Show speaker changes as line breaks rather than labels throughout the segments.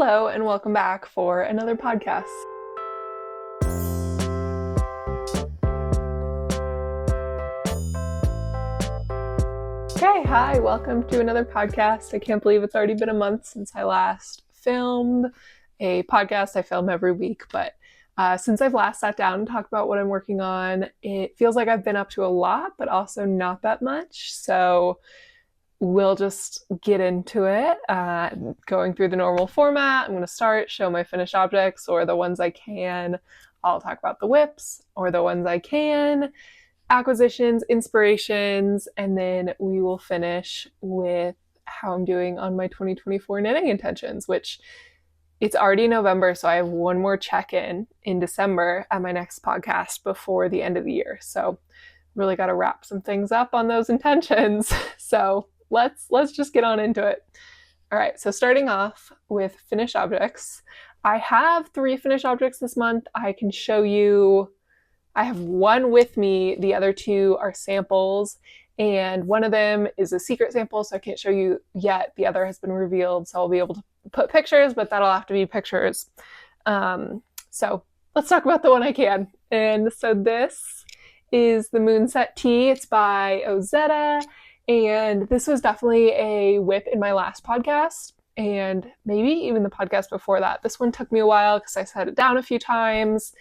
Hello and welcome back for another podcast. Okay, hi, welcome to another podcast. I can't believe it's already been a month since I last filmed a podcast. I film every week, but since I've last sat down and talked about what I'm working on, it feels like I've been up to a lot, but also not that much. So we'll just get into it, going through the normal format. I'm going to start, show my finished objects, or the ones I can. I'll talk about the whips, or the ones I can, acquisitions, inspirations, and then we will finish with how I'm doing on my 2024 knitting intentions, which it's already November, so I have one more check-in in December at my next podcast before the end of the year. So really got to wrap some things up on those intentions. So let's just get on into it. All right, so starting off with finished objects. I have 3 finished objects this month. I can show you. I have one with me. The other 2 are samples, and one of them is a secret sample, so I can't show you yet. The other has been revealed, so I'll be able to put pictures, but that'll have to be pictures. So let's talk about the one I can. And so this is the Moonset Tee. It's by Ozetta. And this was definitely a whip in my last podcast, and maybe even the podcast before that. This one took me a while because I set it down a few times,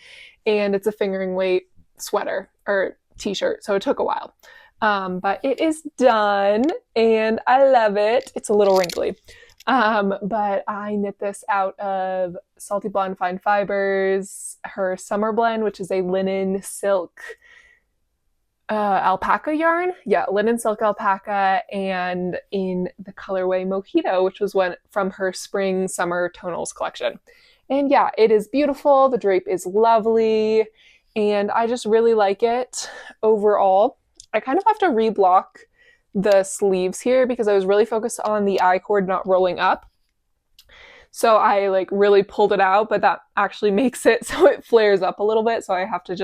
and it's a fingering weight sweater or t-shirt, so it took a while. But it is done, and I love it. It's a little wrinkly. But I knit this out of Salty Blonde Fine Fibers, her Summer Blend, which is a linen silk alpaca yarn. Yeah, linen silk alpaca, and in the colorway Mojito, which was one from her spring summer tonals collection. And yeah, it is beautiful. The drape is lovely, and I just really like it overall. I kind of have to reblock the sleeves here because I was really focused on the I-cord not rolling up. So I really pulled it out, but that actually makes it so it flares up a little bit. So I have to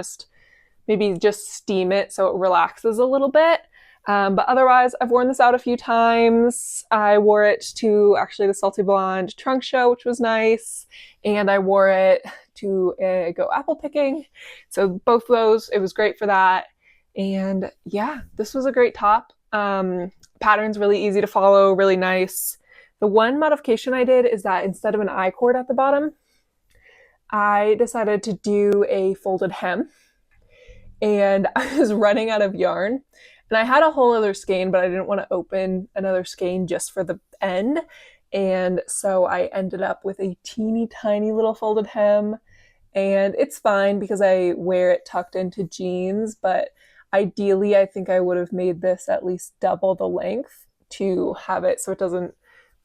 maybe just steam it so it relaxes a little bit. But otherwise, I've worn this out a few times. I wore it to actually the Salty Blonde trunk show, which was nice. And I wore it to go apple picking. So both of those, it was great for that. And yeah, this was a great top. Pattern's really easy to follow, really nice. The one modification I did is that instead of an I-cord at the bottom, I decided to do a folded hem. And I was running out of yarn, and I had a whole other skein, but I didn't want to open another skein just for the end. And so I ended up with a teeny tiny little folded hem, and it's fine because I wear it tucked into jeans, but ideally I think I would have made this at least double the length to have it so it doesn't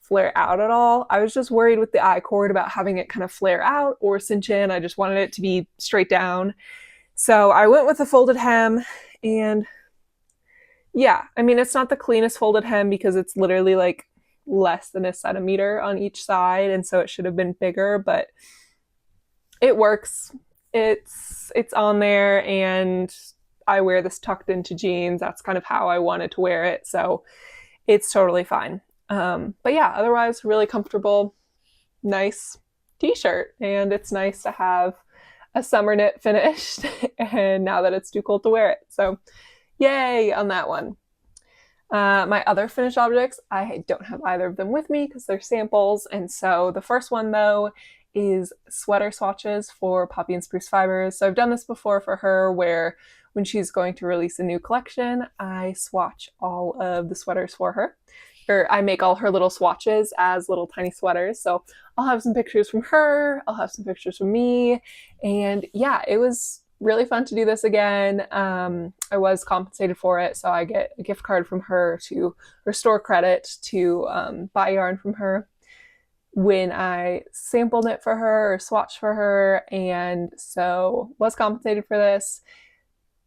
flare out at all. I was just worried with the I-cord about having it kind of flare out or cinch in. I just wanted it to be straight down. So I went with the folded hem, and yeah, I mean, it's not the cleanest folded hem because it's literally less than a centimeter on each side, and so it should have been bigger, but it works. It's on there, and I wear this tucked into jeans. That's kind of how I wanted to wear it, so it's totally fine. But yeah, otherwise really comfortable, nice t-shirt, and it's nice to have a summer knit finished and now that it's too cold to wear it. So yay on that one. My other finished objects, I don't have either of them with me because they're samples. And so the first one though is sweater swatches for Poppy and Spruce Fibers. So I've done this before for her where when she's going to release a new collection, I swatch all of the sweaters for her. Or I make all her little swatches as little tiny sweaters. So I'll have some pictures from her, I'll have some pictures from me, and yeah, it was really fun to do this again. I was compensated for it, so I get a gift card from her to restore credit to buy yarn from her when I sample knit for her or swatch for her, and so was compensated for this.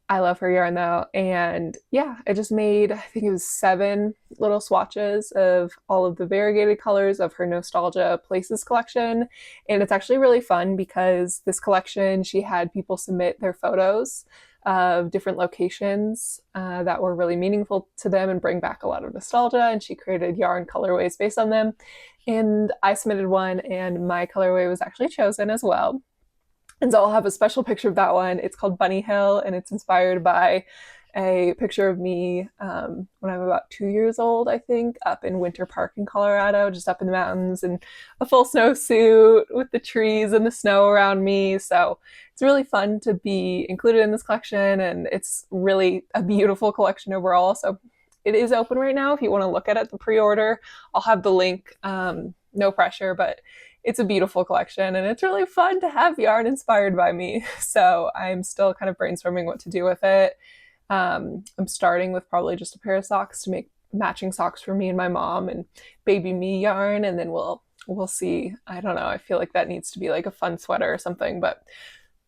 I love her yarn though, and yeah, I just made, I think it was 7 little swatches of all of the variegated colors of her Nostalgia Places collection, and it's actually really fun because this collection, she had people submit their photos of different locations that were really meaningful to them and bring back a lot of nostalgia. And she created yarn colorways based on them. And I submitted one, and my colorway was actually chosen as well. And so I'll have a special picture of that one. It's called Bunny Hill, and it's inspired by a picture of me when I'm about 2 years old, I think, up in Winter Park in Colorado, just up in the mountains, and a full snowsuit with the trees and the snow around me. So it's really fun to be included in this collection, and it's really a beautiful collection overall. So it is open right now if you want to look at it, the pre-order. I'll have the link, no pressure, but it's a beautiful collection, and it's really fun to have yarn inspired by me. So I'm still kind of brainstorming what to do with it. I'm starting with probably just a pair of socks to make matching socks for me and my mom, and baby me yarn, and then we'll see. I don't know. I feel like that needs to be like a fun sweater or something, but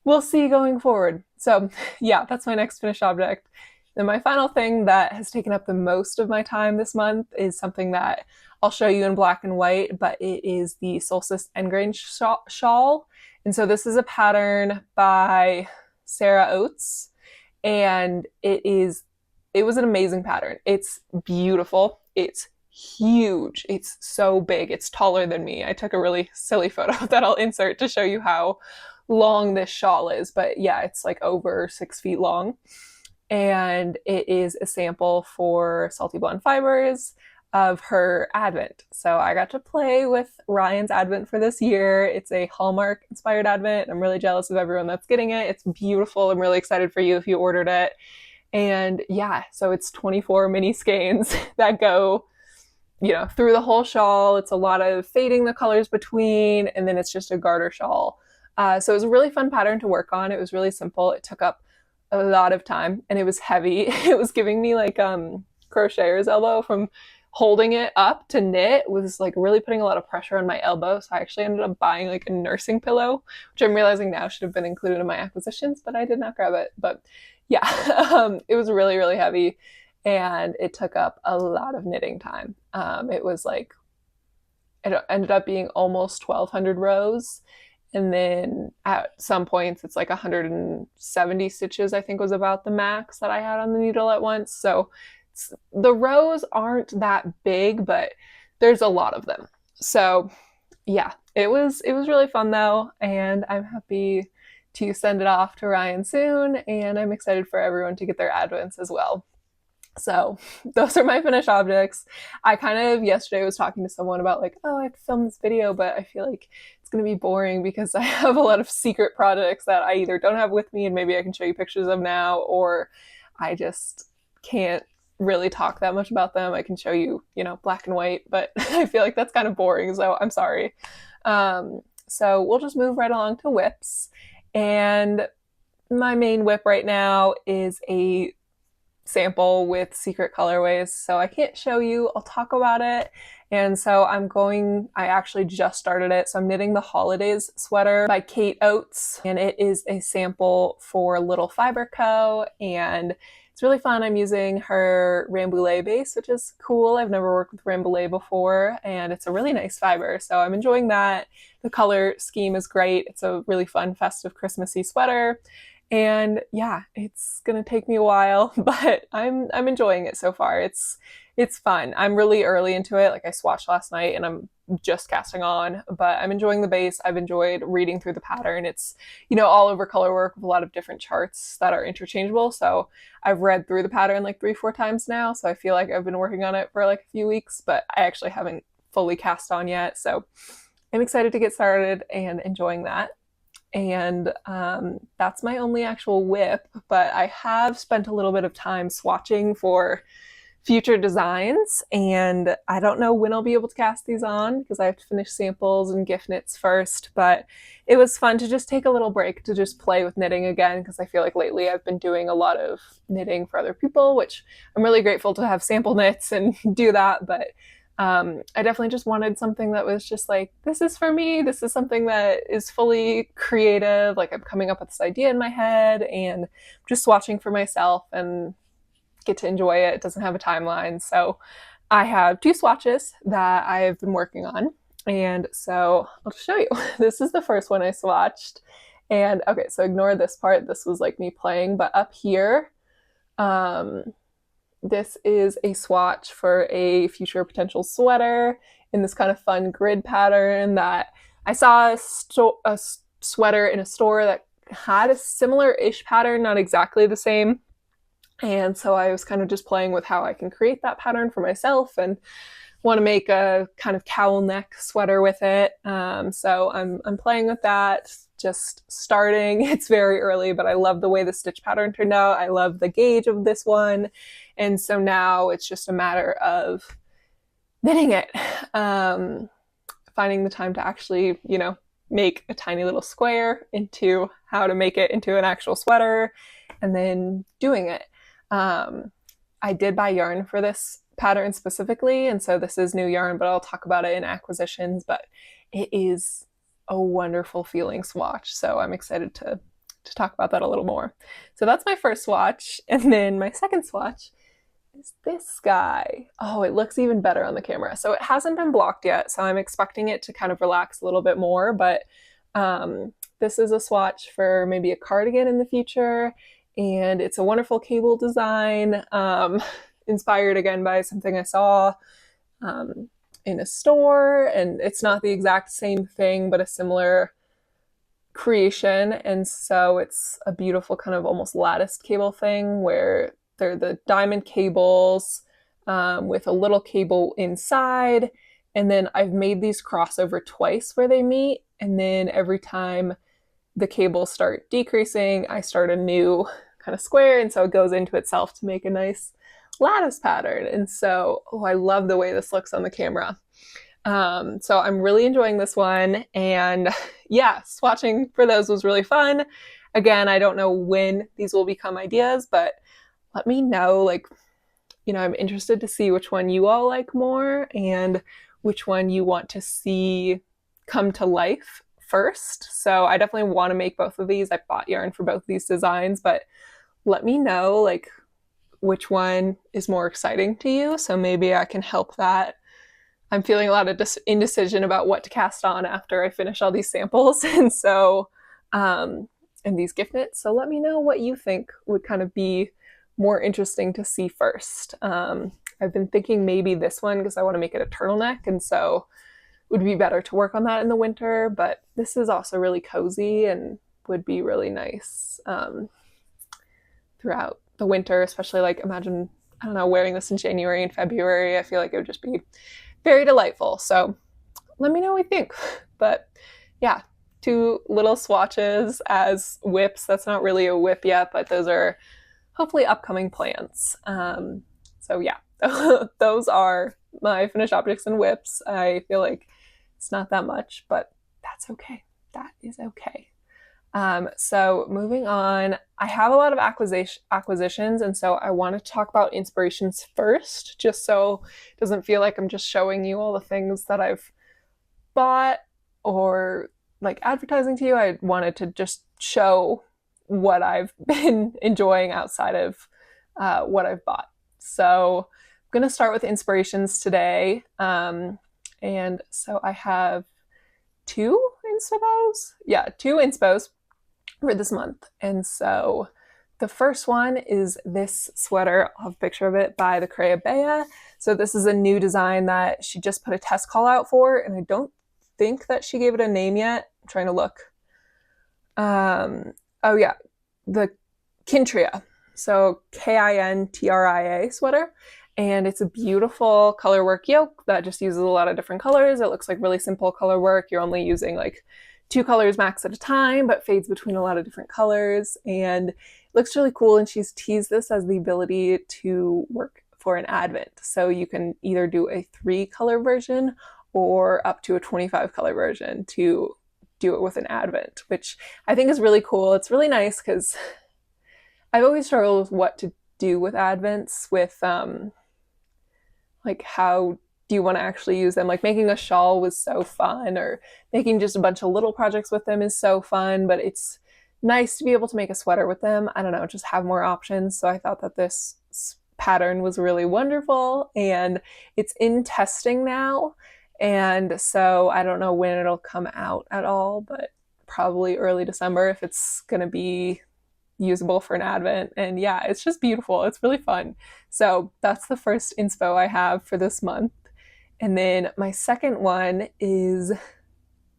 we'll see going forward. So yeah, that's my next finished object. Then my final thing that has taken up the most of my time this month is something that I'll show you in black and white, but it is the Solstice Endgrain shawl. And so this is a pattern by Sarah Oates, and it was an amazing pattern. It's beautiful. It's huge. It's so big. It's taller than me. I took a really silly photo that I'll insert to show you how long this shawl is, but yeah, it's like over 6 feet long. And it is a sample for Salty Blonde Fibers of her Advent. So I got to play with Ryan's Advent for this year. It's a Hallmark inspired Advent. I'm really jealous of everyone that's getting it. It's beautiful. I'm really excited for you if you ordered it. And yeah, so it's 24 mini skeins that go, through the whole shawl. It's a lot of fading the colors between, and then it's just a garter shawl. So it was a really fun pattern to work on. It was really simple. It took up a lot of time, and it was heavy. It was giving me like crochetter's elbow from holding it up to knit. Was like really putting a lot of pressure on my elbow. So I actually ended up buying like a nursing pillow, which I'm realizing now should have been included in my acquisitions, but I did not grab it. But yeah, it was really, really heavy, and it took up a lot of knitting time. It was like, it ended up being almost 1,200 rows. And then at some points, it's like 170 stitches, I think was about the max that I had on the needle at once. So the rows aren't that big, but there's a lot of them. So yeah, it was really fun though. And I'm happy to send it off to Ryan soon. And I'm excited for everyone to get their Advents as well. So those are my finished objects. I kind of yesterday was talking to someone about like, oh, I have to film this video, but I feel like it's going to be boring because I have a lot of secret projects that I either don't have with me and maybe I can show you pictures of now, or I just can't really talk that much about them. I can show you, black and white, but I feel like that's kind of boring, so I'm sorry. So we'll just move right along to whips. And my main whip right now is a sample with secret colorways, so I can't show you. I'll talk about it. And so I actually just started it. So I'm knitting the Holidays sweater by Kate Oates, and it is a sample for Little Fiber Co. And it's really fun. I'm using her Rambouillet base, which is cool. I've never worked with Rambouillet before, and it's a really nice fiber. So I'm enjoying that. The color scheme is great. It's a really fun, festive, Christmassy sweater. And yeah, it's gonna take me a while, but I'm enjoying it so far. It's fun. I'm really early into it. Like I swatched last night and I'm just casting on, but I'm enjoying the base. I've enjoyed reading through the pattern. It's, all over color work with a lot of different charts that are interchangeable. So I've read through the pattern like 3-4 times now. So I feel like I've been working on it for like a few weeks, but I actually haven't fully cast on yet. So I'm excited to get started and enjoying that. And that's my only actual whip, but I have spent a little bit of time swatching for future designs, and I don't know when I'll be able to cast these on because I have to finish samples and gift knits first, but it was fun to just take a little break to just play with knitting again, because I feel like lately I've been doing a lot of knitting for other people, which I'm really grateful to have sample knits and do that, but I definitely just wanted something that was just like, this is for me. This is something that is fully creative. Like I'm coming up with this idea in my head and just swatching for myself and get to enjoy it. It doesn't have a timeline. So I have 2 swatches that I've been working on. And so I'll just show you. This is the first one I swatched. And okay, so ignore this part. This was like me playing, but up here, um, this is a swatch for a future potential sweater in this kind of fun grid pattern that I saw a sweater in a store that had a similar-ish pattern, not exactly the same. And so I was kind of just playing with how I can create that pattern for myself and want to make a kind of cowl neck sweater with it. So I'm playing with that, just starting. It's very early, but I love the way the stitch pattern turned out. I love the gauge of this one. And so now it's just a matter of knitting it, finding the time to actually, make a tiny little square into how to make it into an actual sweater and then doing it. I did buy yarn for this pattern specifically, and so this is new yarn, but I'll talk about it in acquisitions. But it is a wonderful feeling swatch, so I'm excited to talk about that a little more. So that's my first swatch, and then my second swatch is this guy. Oh, it looks even better on the camera. So it hasn't been blocked yet, so I'm expecting it to kind of relax a little bit more, but this is a swatch for maybe a cardigan in the future, and it's a wonderful cable design, inspired again by something I saw in a store, and it's not the exact same thing, but a similar creation. And so it's a beautiful kind of almost latticed cable thing where they're the diamond cables with a little cable inside. And then I've made these crossover twice where they meet. And then every time the cables start decreasing, I start a new kind of square. And so it goes into itself to make a nice lattice pattern. And so, I love the way this looks on the camera. So I'm really enjoying this one. And yeah, swatching for those was really fun. Again, I don't know when these will become ideas, but let me know, I'm interested to see which one you all like more and which one you want to see come to life first. So I definitely want to make both of these. I bought yarn for both of these designs, but let me know which one is more exciting to you. So maybe I can help that. I'm feeling a lot of indecision about what to cast on after I finish all these samples. And so, and these gift knits. So let me know what you think would kind of be more interesting to see first. I've been thinking maybe this one because I want to make it a turtleneck. And so it would be better to work on that in the winter, but this is also really cozy and would be really nice throughout the winter, especially imagine, I don't know, wearing this in January and February. I feel like it would just be very delightful. So let me know what you think. But yeah, 2 little swatches as whips. That's not really a whip yet, but those are hopefully upcoming plans. So yeah, those are my finished objects and whips. I feel like it's not that much, but that's okay. That is okay. So moving on, I have a lot of acquisitions, and so I want to talk about inspirations first, just so it doesn't feel like I'm just showing you all the things that I've bought or advertising to you. I wanted to just show what I've been enjoying outside of what I've bought. So I'm going to start with inspirations today. And so I have 2 inspos. Yeah, 2 inspos for this month. And so the first one is this sweater. I'll have a picture of it by the Crea Bea. So this is a new design that she just put a test call out for, and I don't think that she gave it a name yet. I'm trying to look. Oh yeah, the Kintria. So Kintria sweater. And it's a beautiful color work yoke that just uses a lot of different colors. It looks like really simple color work. You're only using 2 colors max at a time, but fades between a lot of different colors. And it looks really cool. And she's teased this as the ability to work for an Advent. So you can either do a 3 color version or up to a 25 color version to do it with an Advent, which I think is really cool. It's really nice because I've always struggled with what to do with Advents, with how do you want to actually use them? Making a shawl was so fun, or making just a bunch of little projects with them is so fun, but it's nice to be able to make a sweater with them. I don't know, just have more options. So I thought that this pattern was really wonderful, and it's in testing now. And so I don't know when it'll come out at all, but probably early December if it's going to be usable for an Advent. And yeah, it's just beautiful. It's really fun. So that's the first inspo I have for this month. And then my second one is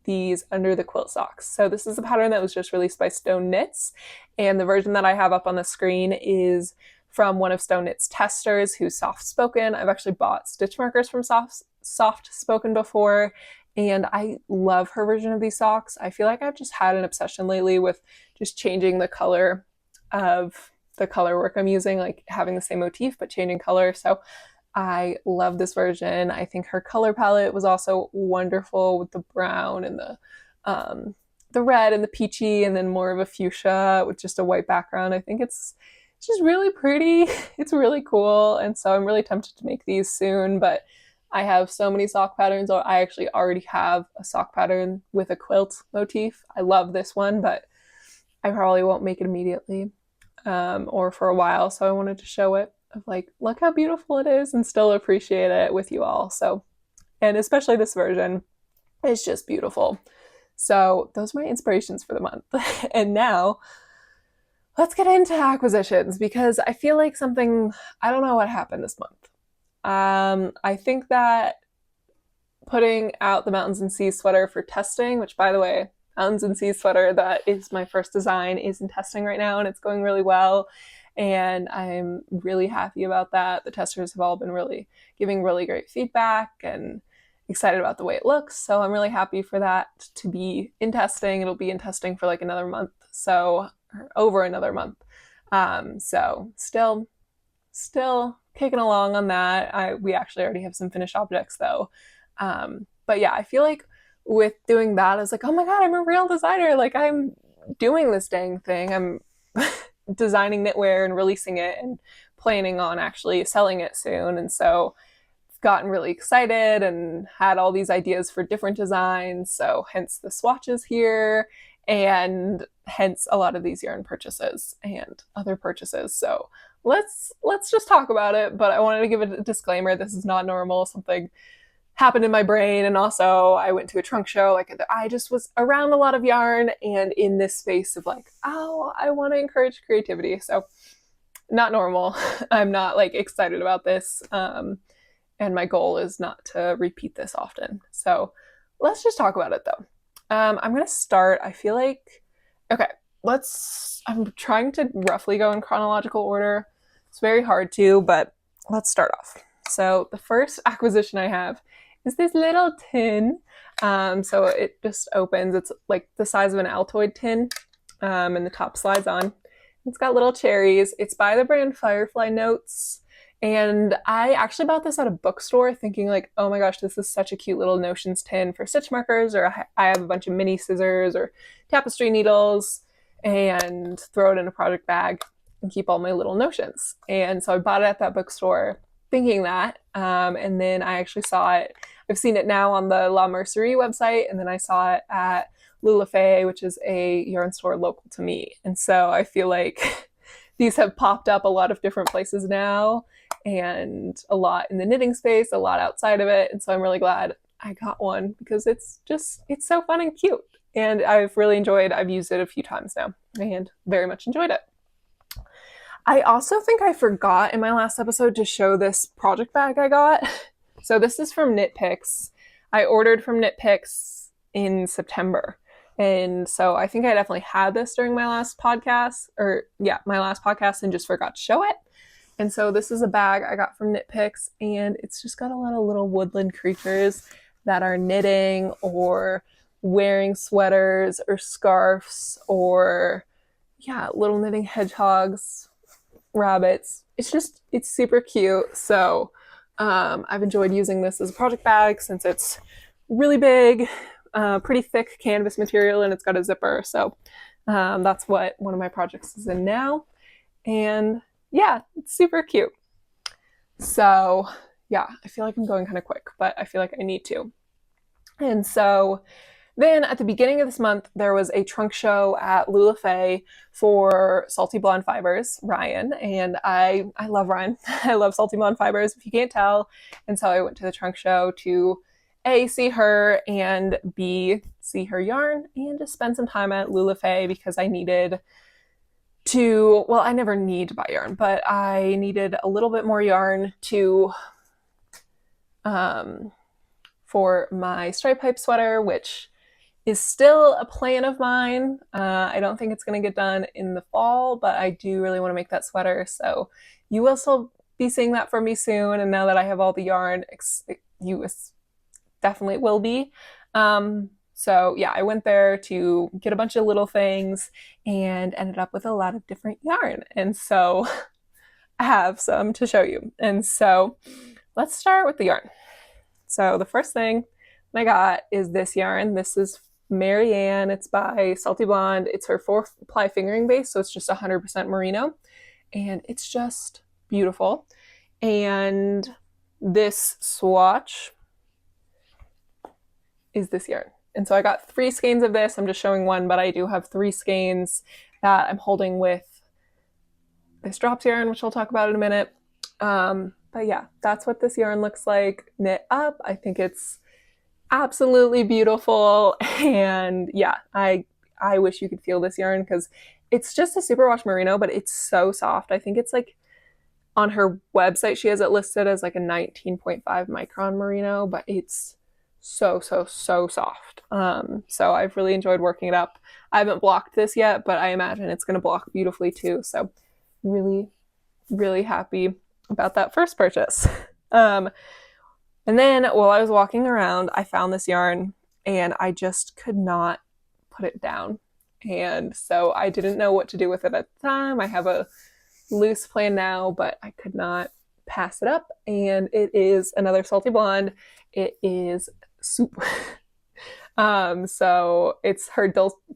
these under the quilt socks. So this is a pattern that was just released by Stone Knits, and the version that I have up on the screen is from one of Stone Knits testers who's soft spoken. I've actually bought stitch markers from soft spoken before, and I love her version of these socks. I feel like I've just had an obsession lately with just changing the color of the color work I'm using, like having the same motif but changing color. So I love this version. I think her color palette was also wonderful with the brown and the red and the peachy, and then more of a fuchsia with just a white background. I think it's just really pretty. It's really cool, and so I'm really tempted to make these soon, but I have so many sock patterns, or I actually already have a sock pattern with a quilt motif. I love this one, but I probably won't make it immediately or for a while, so I wanted to show it of like, look how beautiful it is, and still appreciate it with you all. So, and especially this version is just beautiful. So those are my inspirations for the month. And now let's get into acquisitions, because I feel like I don't know what happened this month. I think that putting out the Mountains and Seas sweater for testing, which by the way, Mountains and Seas sweater, that is my first design, is in testing right now, and it's going really well. And I'm really happy about that. The testers have all been really giving really great feedback and excited about the way it looks. So I'm really happy for that to be in testing. It'll be in testing for like another month. So over another month. So still kicking along on that. We actually already have some finished objects though. But yeah, I feel like with doing that, I was like, oh my God, I'm a real designer. Like I'm doing this dang thing. I'm designing knitwear and releasing it and planning on actually selling it soon. And so I've gotten really excited and had all these ideas for different designs. So hence the swatches here, and hence a lot of these yarn purchases and other purchases. So let's just talk about it. But I wanted to give a disclaimer. This is not normal. Something happened in my brain, and also I went to a trunk show. Like I just was around a lot of yarn and in this space of like, oh, I want to encourage creativity. So not normal. I'm not like excited about this, and my goal is not to repeat this often. So let's just talk about it though. I'm gonna start. I feel like okay. I'm trying to roughly go in chronological order. It's very hard to, but let's start off. So the first acquisition I have is this little tin. So it just opens. It's like the size of an Altoid tin, and the top slides on. It's got little cherries. It's by the brand Firefly Notes. And I actually bought this at a bookstore thinking like, oh my gosh, this is such a cute little Notions tin for stitch markers, or I have a bunch of mini scissors or tapestry needles, and throw it in a project bag and keep all my little Notions. And so I bought it at that bookstore thinking that, and then I actually saw it. I've seen it now on the La Mercerie website, and then I saw it at Lula Fay, which is a yarn store local to me. And so I feel like these have popped up a lot of different places now, and a lot in the knitting space, a lot outside of it. And so I'm really glad I got one, because it's so fun and cute. And I've used it a few times now and very much enjoyed it. I also think I forgot in my last episode to show this project bag I got. So this is from Knit Picks. I ordered from Knit Picks in September. And so I think I definitely had this during my last podcast, and just forgot to show it. And so this is a bag I got from Knit Picks, and it's just got a lot of little woodland creatures that are knitting or wearing sweaters or scarves, or little knitting hedgehogs, rabbits. It's super cute. So I've enjoyed using this as a project bag since it's really big, pretty thick canvas material, and it's got a zipper. So that's what one of my projects is in now. And yeah, it's super cute. So yeah, I feel like I'm going kind of quick, but I feel like I need to. And so then at the beginning of this month, there was a trunk show at Lula Fay for Salty Blonde Fibers, Ryan. And I love Ryan. I love Salty Blonde Fibers, if you can't tell. And so I went to the trunk show to A, see her, and B, see her yarn and just spend some time at Lulafe because I needed to, well, I never need to buy yarn, but I needed a little bit more yarn to for my stripe pipe sweater, which is still a plan of mine. I don't think it's going to get done in the fall, but I do really want to make that sweater. So you will still be seeing that from me soon. And now that I have all the yarn, you definitely will be. So yeah, I went there to get a bunch of little things and ended up with a lot of different yarn. And so I have some to show you. And so let's start with the yarn. So the first thing I got is this yarn. This is Marianne. It's by Salty Blonde. It's her 4-ply fingering base, so it's just 100% merino, and it's just beautiful. And this swatch is this yarn. And so I got 3 skeins of this. I'm just showing one, but I do have 3 skeins that I'm holding with this drops yarn, which I'll talk about in a minute. But yeah, that's what this yarn looks like knit up. I think it's absolutely beautiful. And yeah, I wish you could feel this yarn because it's just a superwash merino, but it's so soft. I think it's like on her website, she has it listed as like a 19.5 micron merino, but it's so soft. So I've really enjoyed working it up. I haven't blocked this yet, but I imagine it's going to block beautifully too. So really happy about that first purchase. And then while I was walking around, I found this yarn and I just could not put it down. And so I didn't know what to do with it at the time. I have a loose plan now, but I could not pass it up. And it is another Salty Blonde. It is soup. So it's her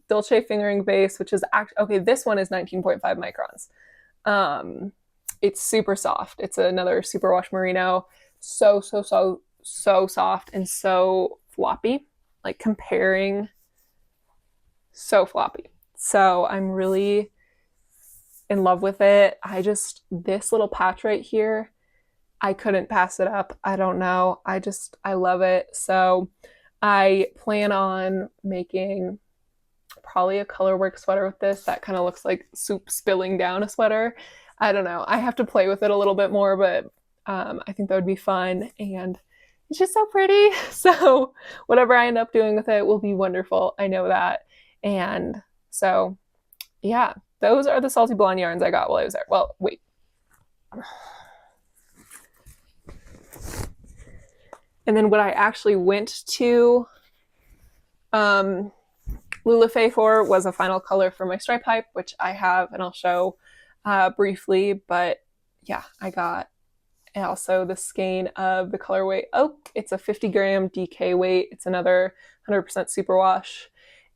Dolce fingering base, which is okay, this one is 19.5 microns. It's super soft. It's another superwash merino. So soft and so floppy, like comparing, so floppy. So I'm really in love with it. This little patch right here, I couldn't pass it up. I don't know. I love it. So I plan on making probably a colorwork sweater with this that kind of looks like soup spilling down a sweater. I don't know. I have to play with it a little bit more, but I think that would be fun. And it's just so pretty. So whatever I end up doing with it will be wonderful. I know that. And so, yeah, those are the Salty Blonde yarns I got while I was there. Well, wait. And then what I actually went to Lulafe for was a final color for my stripe pipe, which I have and I'll show briefly. But yeah, I got also the skein of the colorway Oak. It's a 50-gram DK weight. It's another 100% superwash,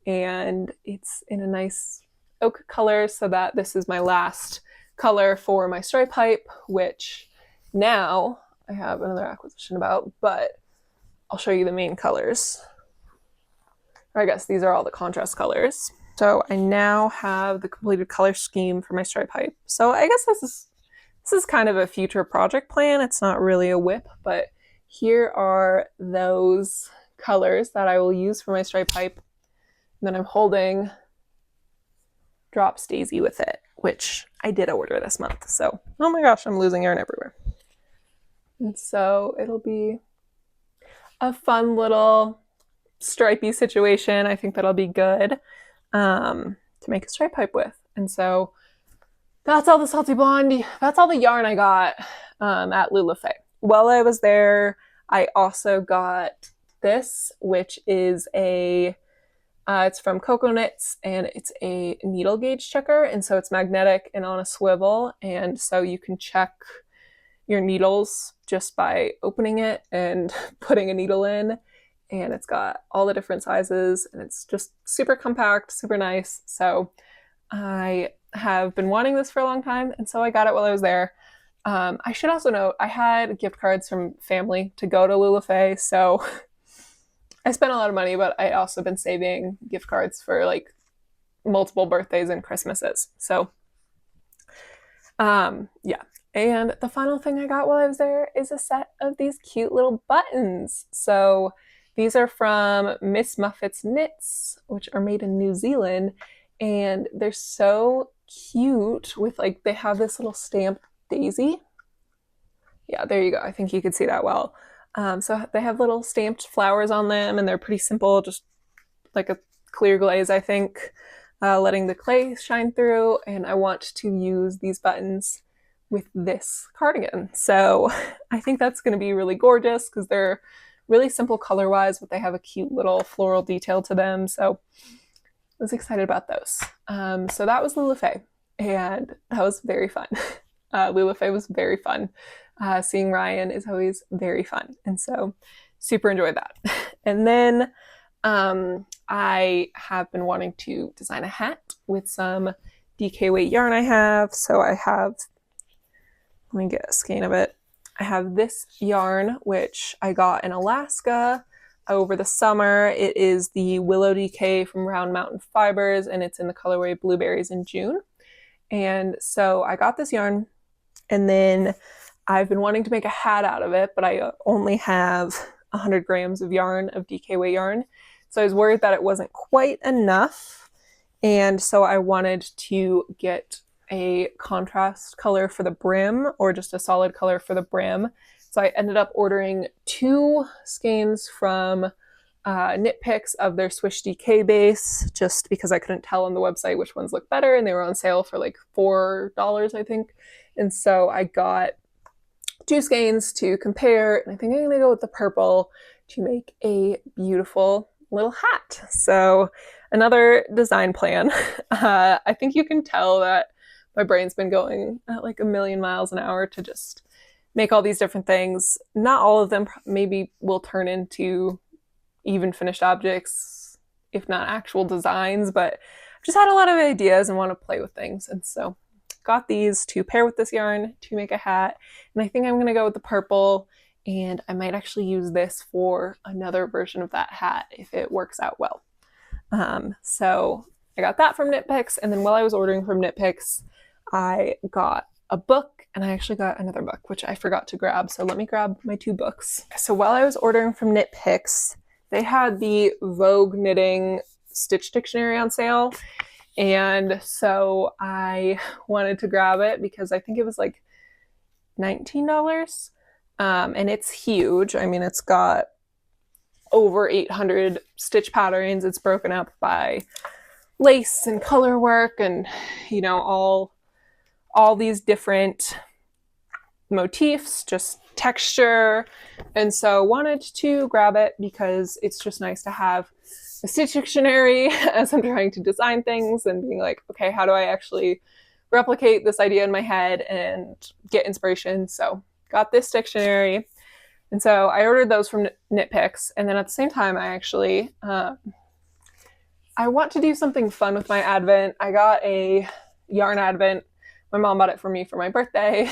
and it's in a nice oak color, so that this is my last color for my stripe pipe, which now I have another acquisition about, but I'll show you the main colors. Or I guess these are all the contrast colors. So I now have the completed color scheme for my stripe pipe. So I guess this is kind of a future project plan. It's not really a whip, but here are those colors that I will use for my stripe pipe. And then I'm holding Drops Daisy with it, which I did order this month. So, oh my gosh, I'm losing yarn everywhere. And so it'll be a fun little stripey situation. I think that'll be good to make a stripe pipe with. And so that's all the Salty Blonde. That's all the yarn I got at Lulafe. While I was there, I also got this, which is it's from Cocoa Knits, and it's a needle gauge checker. And so it's magnetic and on a swivel. And so you can check your needles just by opening it and putting a needle in. And it's got all the different sizes, and it's just super compact, super nice. So I have been wanting this for a long time, and so I got it while I was there. I should also note, I had gift cards from family to go to Lulafe, so I spent a lot of money, but I also been saving gift cards for like multiple birthdays and Christmases. So yeah. And the final thing I got while I was there is a set of these cute little buttons. So These are from Miss Muffet's Knits, which are made in New Zealand, and they're so cute with like, they have this little stamped daisy. Yeah, there you go. I think you could see that well. So they have little stamped flowers on them, and they're pretty simple, just like a clear glaze, I think, letting the clay shine through. And I want to use these buttons with this cardigan. So I think that's going to be really gorgeous because they're really simple color-wise, but they have a cute little floral detail to them. So I was excited about those. So that was Lula Faye, and that was very fun. Lula Faye was very fun. Seeing Ryan is always very fun, and so super enjoyed that. And then I have been wanting to design a hat with some DK weight yarn I have. So I have, let me get a skein of it. I have this yarn, which I got in Alaska over the summer. It is the Willow DK from Round Mountain Fibers, and it's in the colorway Blueberries in June. And so I got this yarn, and then I've been wanting to make a hat out of it, but I only have 100 grams of yarn, of DK weight yarn. So I was worried that it wasn't quite enough. And so I wanted to get a contrast color for the brim, or just a solid color for the brim. So I ended up ordering 2 skeins from Knit Picks of their Swish DK base, just because I couldn't tell on the website which ones looked better, and they were on sale for like $4, I think. And so I got 2 skeins to compare, and I think I'm going to go with the purple to make a beautiful little hat. So another design plan. I think you can tell that my brain's been going at like a million miles an hour to just make all these different things. Not all of them maybe will turn into even finished objects, if not actual designs, but I've just had a lot of ideas and want to play with things. And so got these to pair with this yarn to make a hat. And I think I'm going to go with the purple, and I might actually use this for another version of that hat if it works out well. So I got that from Knit Picks, and then while I was ordering from Knit Picks, I got a book, and I actually got another book, which I forgot to grab. So let me grab my 2 books. So while I was ordering from Knit Picks, they had the Vogue Knitting Stitch Dictionary on sale. And so I wanted to grab it because I think it was like $19. And it's huge. I mean, it's got over 800 stitch patterns. It's broken up by lace and color work and, you know, all these different motifs, just texture. And so wanted to grab it because it's just nice to have a stitch dictionary as I'm trying to design things and being like, okay, how do I actually replicate this idea in my head and get inspiration? So got this dictionary. And so I ordered those from Knit Picks. And then at the same time, I actually, I want to do something fun with my Advent. I got a yarn Advent. My mom bought it for me for my birthday,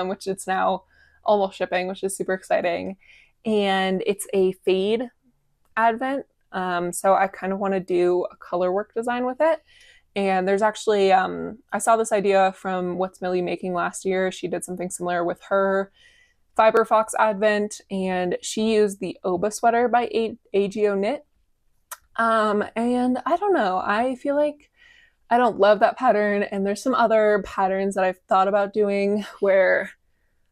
which it's now almost shipping, which is super exciting. And it's a fade Advent. So I kind of want to do a color work design with it. And there's actually, I saw this idea from What's Millie Making last year. She did something similar with her Fiber Fox Advent, and she used the Oba sweater by AGO Knit. And I don't know, I feel like I don't love that pattern, and there's some other patterns that I've thought about doing where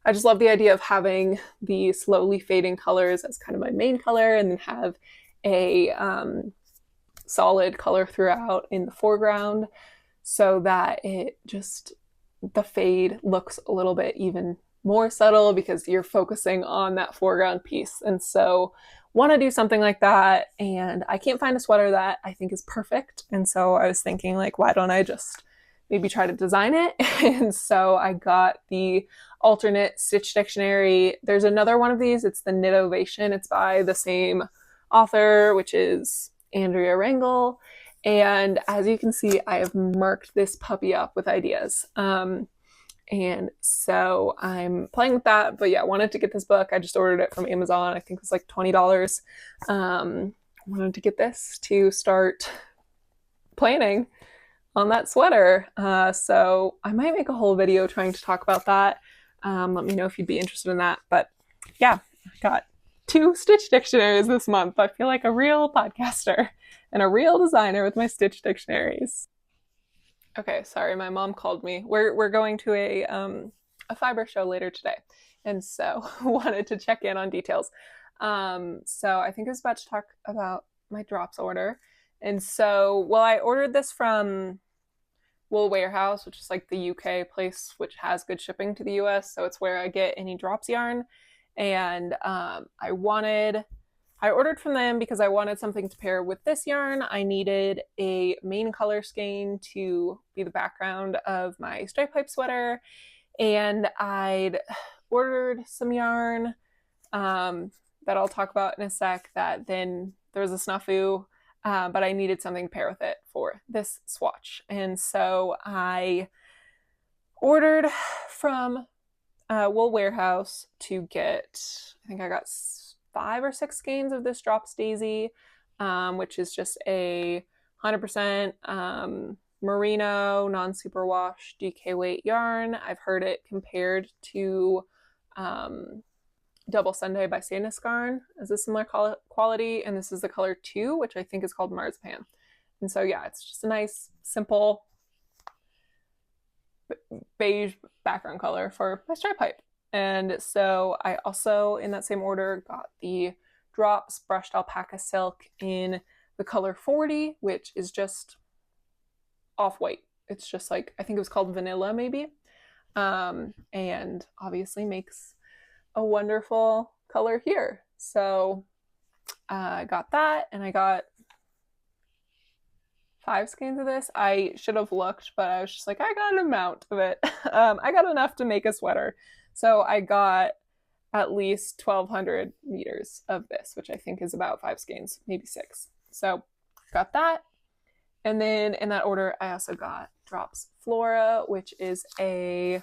I just love the idea of having the slowly fading colors as kind of my main color, and then have a solid color throughout in the foreground, so that it just, the fade looks a little bit even more subtle because you're focusing on that foreground piece. And so want to do something like that, and I can't find a sweater that I think is perfect. And so I was thinking, like, why don't I just maybe try to design it? And so I got the alternate stitch dictionary. There's another one of these. It's the Knit Ovation. It's by the same author, which is Andrea Rangel. And as you can see, I have marked this puppy up with ideas. And so I'm playing with that, but yeah, wanted to get this book. I just ordered it from Amazon. I think it was like $20. Wanted to get this to start planning on that sweater. So I might make a whole video trying to talk about that. Let me know if you'd be interested in that. But yeah, I got 2 stitch dictionaries this month. I feel like a real podcaster and a real designer with my stitch dictionaries. Okay, sorry, my mom called me. We're going to a fiber show later today, and so wanted to check in on details. So I think I was about to talk about my drops order, and so I ordered this from Wool Warehouse, which is like the UK place which has good shipping to the US, so it's where I get any drops yarn, and I ordered from them because I wanted something to pair with this yarn. I needed a main color skein to be the background of my stripe pipe sweater, and I'd ordered some yarn that I'll talk about in a sec, that then there was a snafu, but I needed something to pair with it for this swatch. And so I ordered from Wool Warehouse to get, I think I got 5 or 6 skeins of this Drops Daisy, which is just a 100% merino, non-superwash, DK weight yarn. I've heard it compared to Double Sunday by Sandisgarn as a similar quality, and this is the color 2, which I think is called Marzipan. And so yeah, it's just a nice, simple beige background color for my stripe pipe. And so I also, in that same order, got the Drops Brushed Alpaca Silk in the color 40, which is just off-white. It's just like, I think it was called Vanilla maybe, and obviously makes a wonderful color here. So I got that, and I got 5 skeins of this. I should have looked, but I was just like, I got an amount of it. I got enough to make a sweater. So I got at least 1,200 meters of this, which I think is about 5 skeins, maybe 6. So got that. And then in that order, I also got Drops Flora, which is a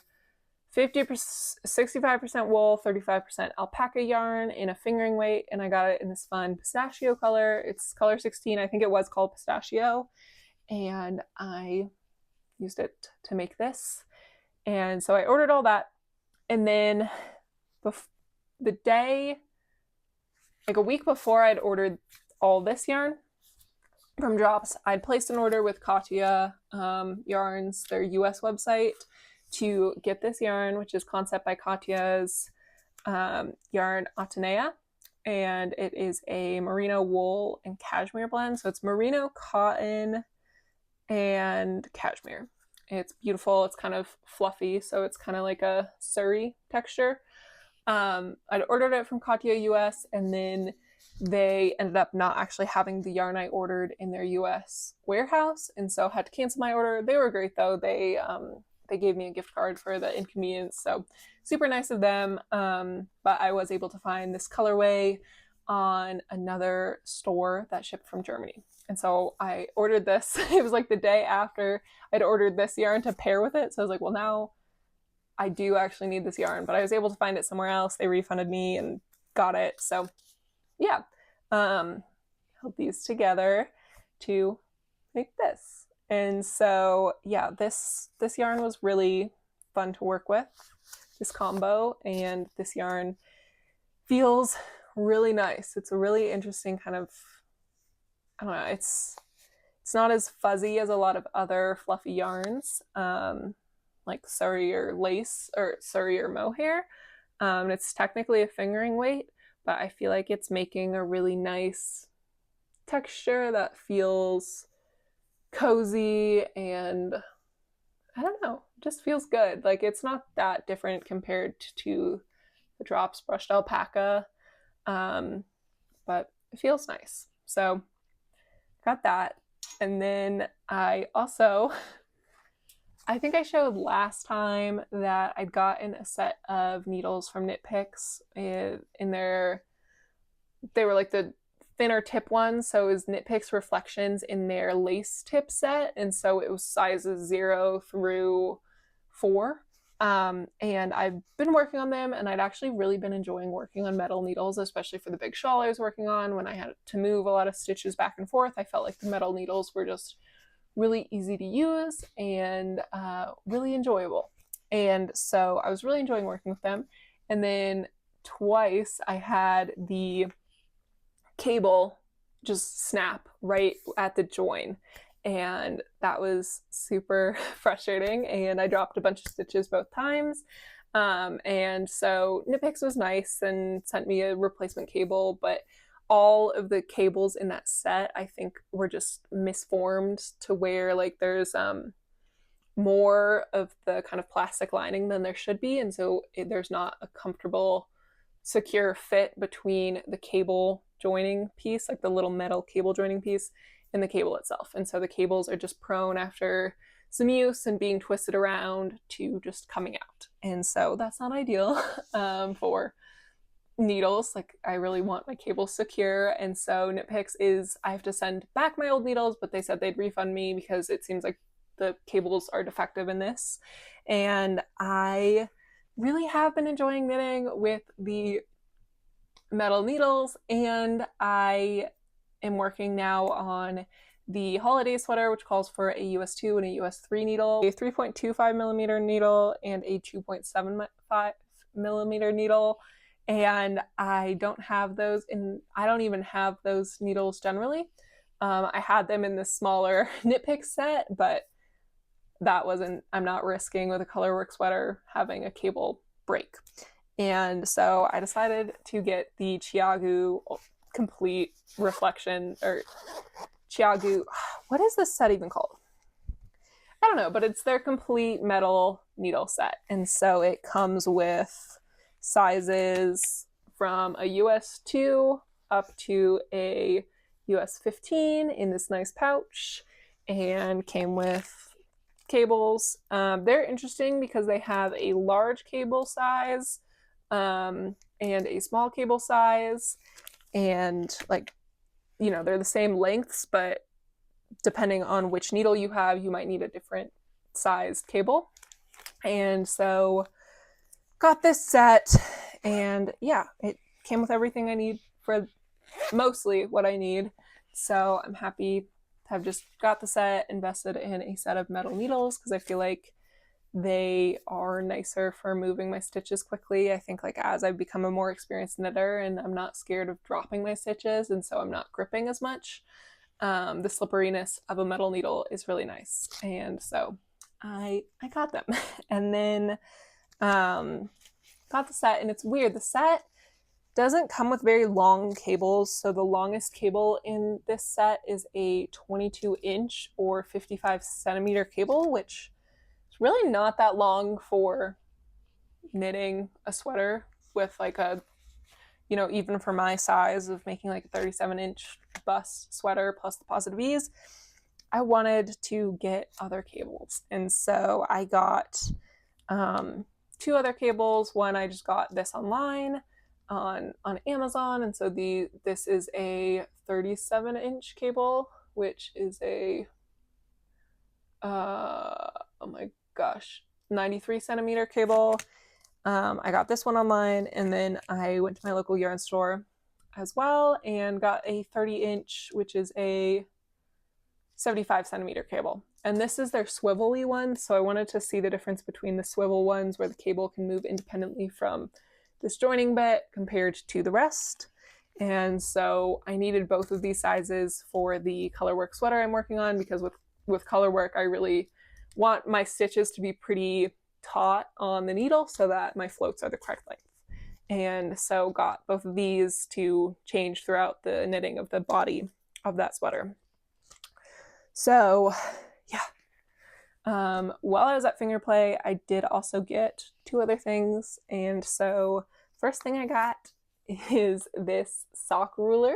65% wool, 35% alpaca yarn in a fingering weight, and I got it in this fun pistachio color. It's color 16. I think it was called pistachio, and I used it to make this. And so I ordered all that, and then the day, like a week before I'd ordered all this yarn from Drops, I'd placed an order with Katya Yarns, their US website, to get this yarn, which is Concept by Katya's yarn Atenea, and it is a merino wool and cashmere blend. So it's merino, cotton, and cashmere. It's beautiful. It's kind of fluffy, so it's kind of like a Surrey texture. I'd ordered it from Katya US, and then they ended up not actually having the yarn I ordered in their US warehouse, and so had to cancel my order. They were great though. They gave me a gift card for the inconvenience, so super nice of them. But I was able to find this colorway on another store that shipped from Germany. And so I ordered this. It was like the day after I'd ordered this yarn to pair with it. So I was like, well, now I do actually need this yarn, but I was able to find it somewhere else. They refunded me and got it. So yeah, held these together to make this. And so yeah, this yarn was really fun to work with, this combo, and this yarn feels really nice. It's a really interesting kind of, I don't know, it's not as fuzzy as a lot of other fluffy yarns, like Surrey or lace, or Surrey or mohair. It's technically a fingering weight, but I feel like it's making a really nice texture that feels cozy, and I don't know, just feels good. Like, it's not that different compared to the Drops Brushed Alpaca, but it feels nice. So got that. And then I also, I think I showed last time that I'd gotten a set of needles from Knit Picks in their, they were like the thinner tip ones, so it was Knit Picks Reflections in their lace tip set, and so it was sizes 0 through 4. And I've been working on them, and I'd actually really been enjoying working on metal needles, especially for the big shawl I was working on. When I had to move a lot of stitches back and forth, I felt like the metal needles were just really easy to use and really enjoyable. And so I was really enjoying working with them. And then twice I had the cable just snap right at the join, and that was super frustrating, and I dropped a bunch of stitches both times. And so Knit Picks was nice and sent me a replacement cable, but all of the cables in that set I think were just misformed to where like there's more of the kind of plastic lining than there should be, and so there's not a comfortable secure fit between the cable joining piece, like the little metal cable joining piece, and the cable itself. And so the cables are just prone after some use and being twisted around to just coming out. And so that's not ideal for needles. Like I really want my cables secure. And so Knit Picks is, I have to send back my old needles, but they said they'd refund me because it seems like the cables are defective in this. And I really have been enjoying knitting with the metal needles, and I am working now on the holiday sweater, which calls for a US2 and a US3 needle, a 3.25 millimeter needle, and a 2.75 millimeter needle. And I don't have those in, I don't even have those needles generally. I had them in the smaller Knit Pick set, but that wasn't, I'm not risking with a colorwork sweater having a cable break. And so I decided to get the Chiagu complete reflection, or Chiagu, what is this set even called? I don't know, but it's their complete metal needle set. And so it comes with sizes from a US2 up to a US15 in this nice pouch, and came with cables. They're interesting because they have a large cable size and a small cable size, and like, you know, they're the same lengths, but depending on which needle you have, you might need a different sized cable. And so got this set, and yeah, it came with everything I need, for mostly what I need. So I'm happy to have just got the set, invested in a set of metal needles, because I feel like they are nicer for moving my stitches quickly. I think like as I've become a more experienced knitter, and I'm not scared of dropping my stitches, and so I'm not gripping as much, the slipperiness of a metal needle is really nice. And so I got them. And then got the set, and it's weird, the set doesn't come with very long cables. So the longest cable in this set is a 22-inch or 55-centimeter cable, which is really not that long for knitting a sweater with like a, you know, even for my size of making like a 37-inch bust sweater plus the positive ease. I wanted to get other cables, and so I got two other cables. One, I just got this online on Amazon, and so this is a 37-inch cable, which is a oh my gosh, 93-centimeter cable. I got this one online, and then I went to my local yarn store as well and got a 30-inch, which is a 75-centimeter cable. And this is their swivelly one, so I wanted to see the difference between the swivel ones, where the cable can move independently from this joining bit, compared to the rest. And so I needed both of these sizes for the colorwork sweater I'm working on, because with colorwork, I really want my stitches to be pretty taut on the needle so that my floats are the correct length. And so got both of these to change throughout the knitting of the body of that sweater. So yeah, while I was at Finger Play, I did also get two other things. And so first thing I got is this sock ruler.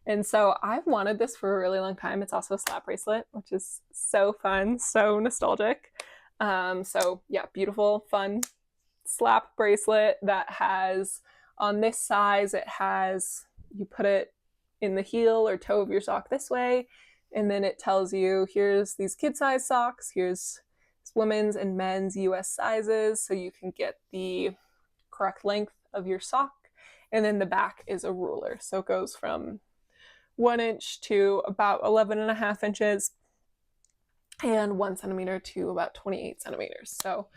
And so I've wanted this for a really long time. It's also a slap bracelet, which is so fun, so nostalgic. So yeah, beautiful, fun slap bracelet that has, on this size, it has, you put it in the heel or toe of your sock this way, and then it tells you, here's these kid size socks, here's women's and men's US sizes, so you can get the correct length of your sock. And then the back is a ruler, so it goes from 1 inch to about 11.5 inches, and 1 centimeter to about 28 centimeters. So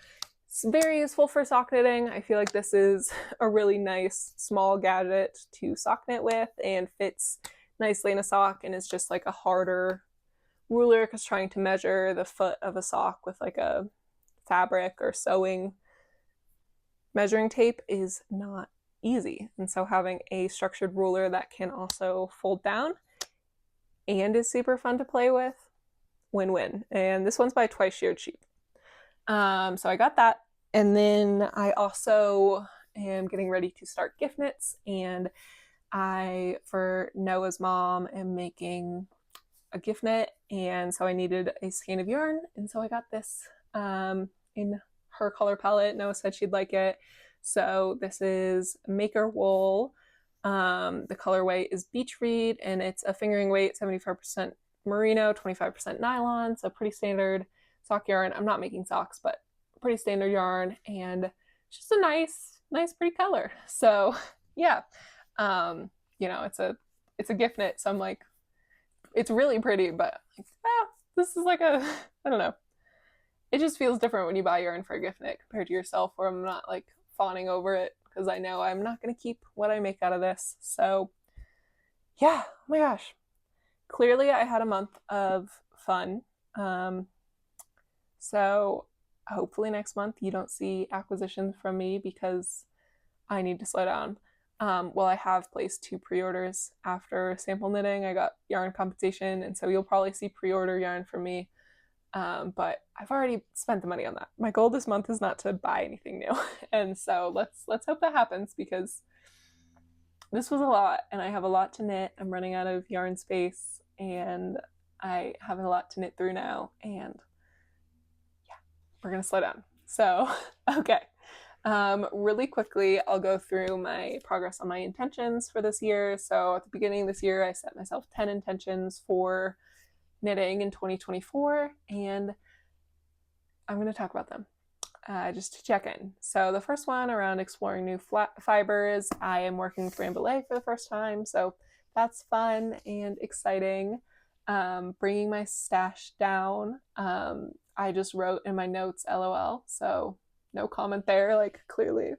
It's very useful for sock knitting. I feel like this is a really nice small gadget to sock knit with and fits nicely in a sock, and is just like a harder ruler because trying to measure the foot of a sock with like a fabric or sewing measuring tape is not easy. And so having a structured ruler that can also fold down and is super fun to play with, win-win. And this one's by Twice Sheared Sheep. So I got that. And then I also am getting ready to start gift knits, and I, for Noah's mom, am making a gift knit, and so I needed a skein of yarn, and so I got this in her color palette. Noah said she'd like it. So this is Maker Wool. The colorway is Beach Read, and it's a fingering weight, 75% merino, 25% nylon, so pretty standard sock yarn. I'm not making socks, but pretty standard yarn, and just a nice pretty color. So yeah, you know, it's a gift knit, so I'm like, it's really pretty, but like, this is like a, I don't know, it just feels different when you buy yarn for a gift knit compared to yourself, where I'm not like fawning over it because I know I'm not going to keep what I make out of this. So yeah, oh my gosh, clearly I had a month of fun. So hopefully next month you don't see acquisitions from me because I need to slow down. Well, I have placed 2 pre-orders after sample knitting. I got yarn compensation, and so you'll probably see pre-order yarn from me. But I've already spent the money on that. My goal this month is not to buy anything new. And so let's hope that happens, because this was a lot and I have a lot to knit. I'm running out of yarn space and I have a lot to knit through now, and yeah, we're gonna slow down. So, okay. Really quickly, I'll go through my progress on my intentions for this year. So at the beginning of this year, I set myself 10 intentions for knitting in 2024, and I'm going to talk about them just to check in. So the first one around exploring new fibers. I am working with Rambouillet for the first time, so that's fun and exciting. Bringing my stash down. I just wrote in my notes LOL, so no comment there. Like, clearly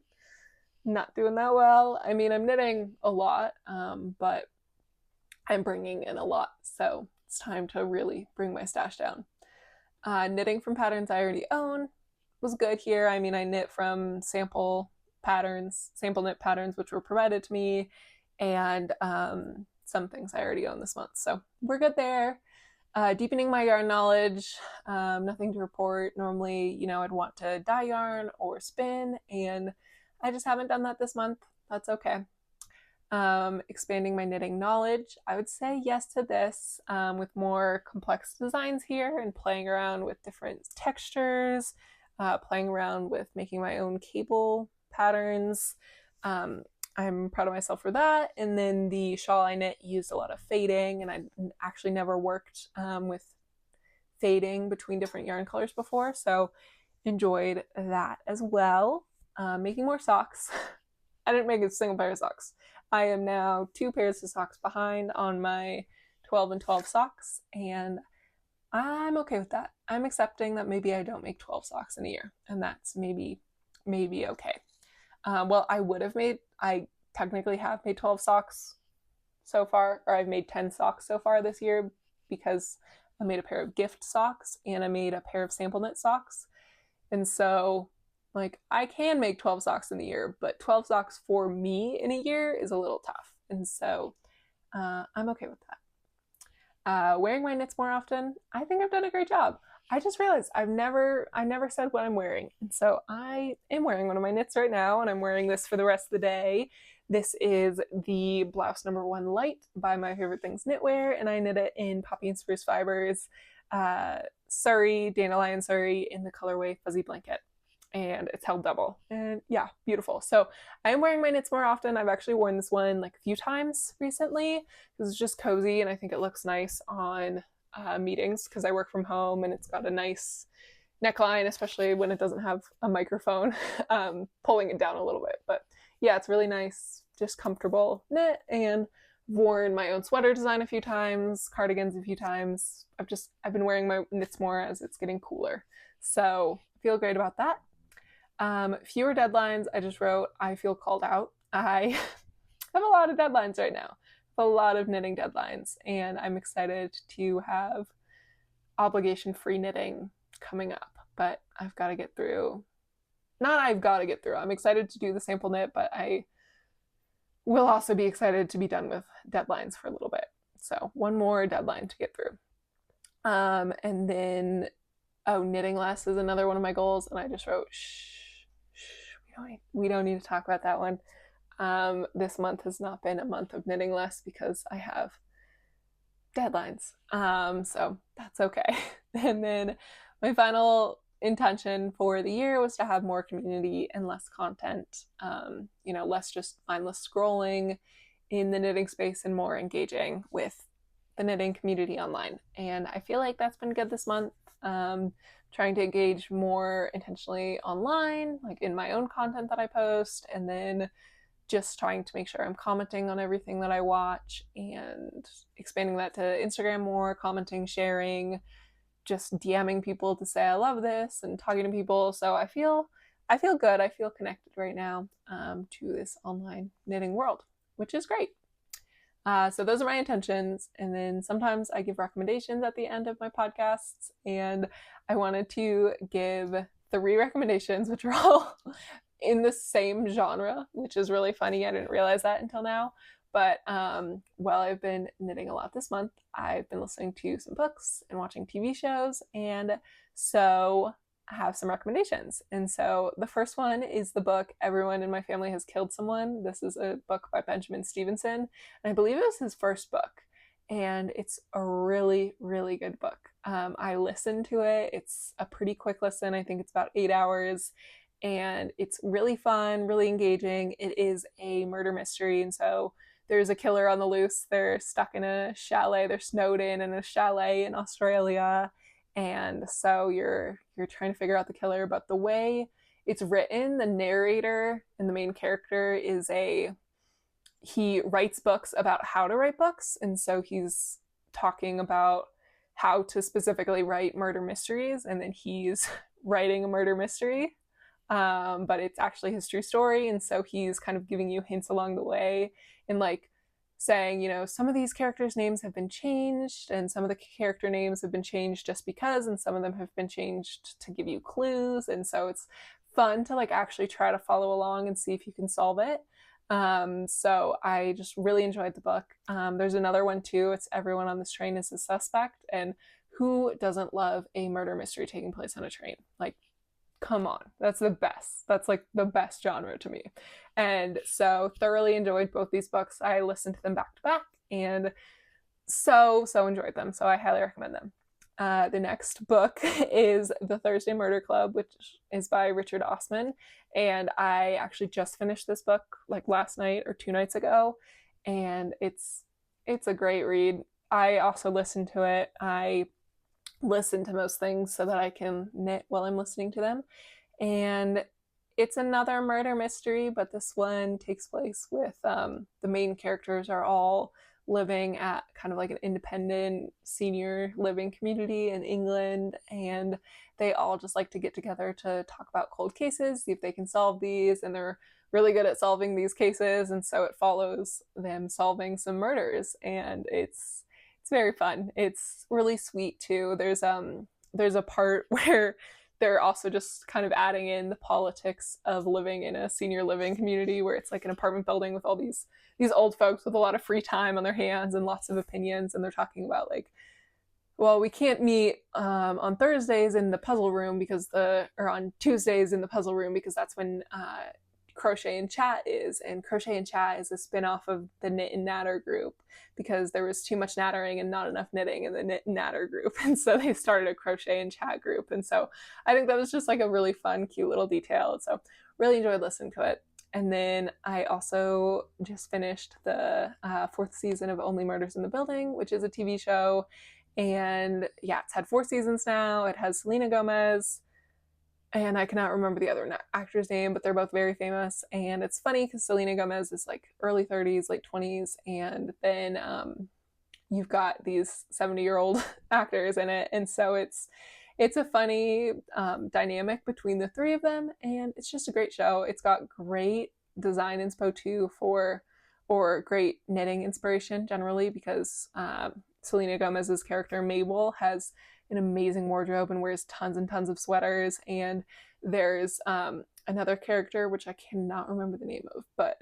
not doing that well. I mean, I'm knitting a lot, but I'm bringing in a lot, so it's time to really bring my stash down. Knitting from patterns I already own was good here. I mean, I knit from sample knit patterns, which were provided to me, and some things I already own this month, so we're good there. Deepening my yarn knowledge, nothing to report. Normally, you know, I'd want to dye yarn or spin, and I just haven't done that this month. That's okay. Expanding my knitting knowledge. I would say yes to this, with more complex designs here and playing around with different textures, playing around with making my own cable patterns. I'm proud of myself for that. And then the shawl I knit used a lot of fading, and I actually never worked with fading between different yarn colors before, so enjoyed that as well. Making more socks. I didn't make a single pair of socks. I am now 2 pairs of socks behind on my 12 and 12 socks, and I'm okay with that. I'm accepting that maybe I don't make 12 socks in a year, and that's maybe okay. Well, I technically have made 12 socks so far, or I've made 10 socks so far this year, because I made a pair of gift socks and I made a pair of sample knit socks. And so, like, I can make 12 socks in a year, but 12 socks for me in a year is a little tough. And so I'm okay with that. Wearing my knits more often. I think I've done a great job. I just realized I never said what I'm wearing. And so I am wearing one of my knits right now, and I'm wearing this for the rest of the day. This is the blouse number 1 light by My Favorite Things Knitwear, and I knit it in Poppy and Spruce Fibers, Surrey, Dandelion Surrey, in the colorway Fuzzy Blanket. And it's held double, and yeah, beautiful. So I am wearing my knits more often. I've actually worn this one like a few times recently because it's just cozy, and I think it looks nice on meetings because I work from home, and it's got a nice neckline, especially when it doesn't have a microphone pulling it down a little bit. But yeah, it's really nice, just comfortable knit, and worn my own sweater design a few times, cardigans a few times. I've been wearing my knits more as it's getting cooler, so I feel great about that. Fewer deadlines. I just wrote, I feel called out. I have a lot of deadlines right now, a lot of knitting deadlines, and I'm excited to have obligation-free knitting coming up. But I've got to get through. Not I've got to get through. I'm excited to do the sample knit, but I will also be excited to be done with deadlines for a little bit. So one more deadline to get through. And then, knitting less is another one of my goals, and I just wrote, shh, we don't need to talk about that one. This month has not been a month of knitting less because I have deadlines. So that's okay. And then my final intention for the year was to have more community and less content. Less just mindless scrolling in the knitting space and more engaging with the knitting community online. And I feel like that's been good this month. Trying to engage more intentionally online, like in my own content that I post, and then just trying to make sure I'm commenting on everything that I watch and expanding that to Instagram more, commenting, sharing, just DMing people to say I love this and talking to people. So I feel good. I feel connected right now to this online knitting world, which is great. So those are my intentions. And then sometimes I give recommendations at the end of my podcasts. And I wanted to give 3 recommendations, which are all in the same genre, which is really funny. I didn't realize that until now. But while I've been knitting a lot this month, I've been listening to some books and watching TV shows. And so I have some recommendations. And so the first one is the book Everyone in My Family Has Killed Someone. This is a book by Benjamin Stevenson, and I believe it was his first book. And it's a really, really good book. I listened to it. It's a pretty quick listen. I think it's about 8 hours, and it's really fun, really engaging. It is a murder mystery, and so there's a killer on the loose. They're stuck in a chalet. They're snowed in a chalet in Australia. And so you're trying to figure out the killer, but the way it's written, the narrator and the main character he writes books about how to write books, and so he's talking about how to specifically write murder mysteries, and then he's writing a murder mystery, but it's actually his true story, and so he's kind of giving you hints along the way and like saying, some of these characters' names have been changed, and some of the character names have been changed just because, and some of them have been changed to give you clues. And so it's fun to like actually try to follow along and see if you can solve it. So I just really enjoyed the book. There's another one too. It's Everyone on This Train is a Suspect. And who doesn't love a murder mystery taking place on a train? Like, come on, that's the best. That's like the best genre to me. And so thoroughly enjoyed both these books. I listened to them back to back and so enjoyed them. So I highly recommend them. The next book is The Thursday Murder Club, which is by Richard Osman. And I actually just finished this book like last night or 2 nights ago. And it's a great read. I also listened to it. I listen to most things so that I can knit while I'm listening to them. And it's another murder mystery, but this one takes place with the main characters are all living at kind of like an independent senior living community in England, and they all just like to get together to talk about cold cases, see if they can solve these, and they're really good at solving these cases, and so it follows them solving some murders, and it's very fun. It's really sweet too. There's a part where they're also just kind of adding in the politics of living in a senior living community where it's like an apartment building with all these old folks with a lot of free time on their hands and lots of opinions, and they're talking about like, well, we can't meet on Thursdays in the puzzle room or on Tuesdays in the puzzle room because that's when Crochet and Chat is, and Crochet and Chat is a spin-off of the Knit and Natter group because there was too much nattering and not enough knitting in the Knit and Natter group, and so they started a Crochet and Chat group. And so I think that was just like a really fun, cute little detail. So really enjoyed listening to it. And then I also just finished the 4th season of Only Murders in the Building, which is a TV show, and yeah, it's had 4 seasons now. It has Selena Gomez, and I cannot remember the other actor's name, but they're both very famous. And it's funny because Selena Gomez is like early 30s, late 20s, and then you've got these 70-year-old actors in it, and so it's it's a funny dynamic between the three of them, and it's just a great show. It's got great design inspo too or great knitting inspiration generally because Selena Gomez's character Mabel has an amazing wardrobe and wears tons and tons of sweaters. And there's another character which I cannot remember the name of, but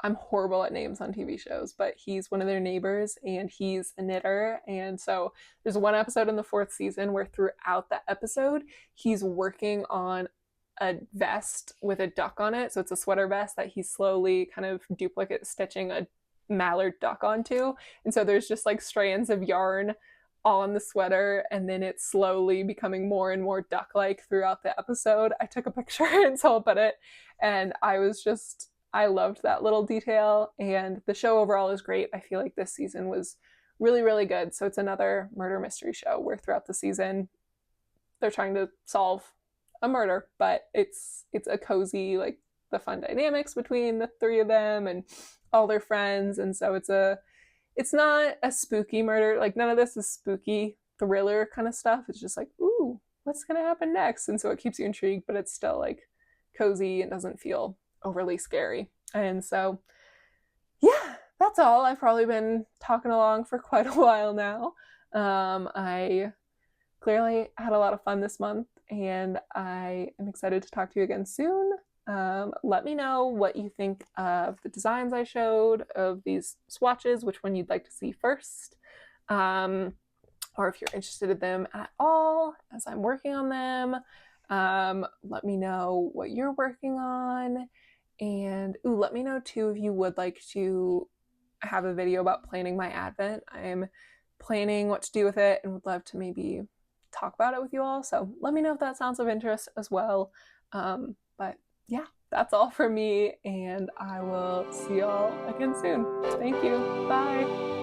I'm horrible at names on TV shows, but he's one of their neighbors and he's a knitter. And so there's one episode in the 4th season where throughout the episode, he's working on a vest with a duck on it. So it's a sweater vest that he's slowly kind of duplicate stitching a mallard duck onto. And so there's just like strands of yarn on the sweater, and then it's slowly becoming more and more duck-like throughout the episode. I took a picture and so I'll put it, and I loved that little detail, and the show overall is great. I feel like this season was really, really good. So it's another murder mystery show where throughout the season they're trying to solve a murder, but it's a cozy, like the fun dynamics between the three of them and all their friends. And so it's not a spooky murder. Like none of this is spooky thriller kind of stuff. It's just like, ooh, what's gonna happen next? And so it keeps you intrigued, but it's still like cozy and doesn't feel overly scary. And so yeah, that's all. I've probably been talking along for quite a while now. I clearly had a lot of fun this month, and I am excited to talk to you again soon. Let me know what you think of the designs I showed, of these swatches, which one you'd like to see first, or if you're interested in them at all as I'm working on them. Let me know what you're working on, and let me know too if you would like to have a video about planning my Advent. I'm planning what to do with it and would love to maybe talk about it with you all. So let me know if that sounds of interest as well. But yeah, that's all from me, and I will see y'all again soon. Thank you. Bye.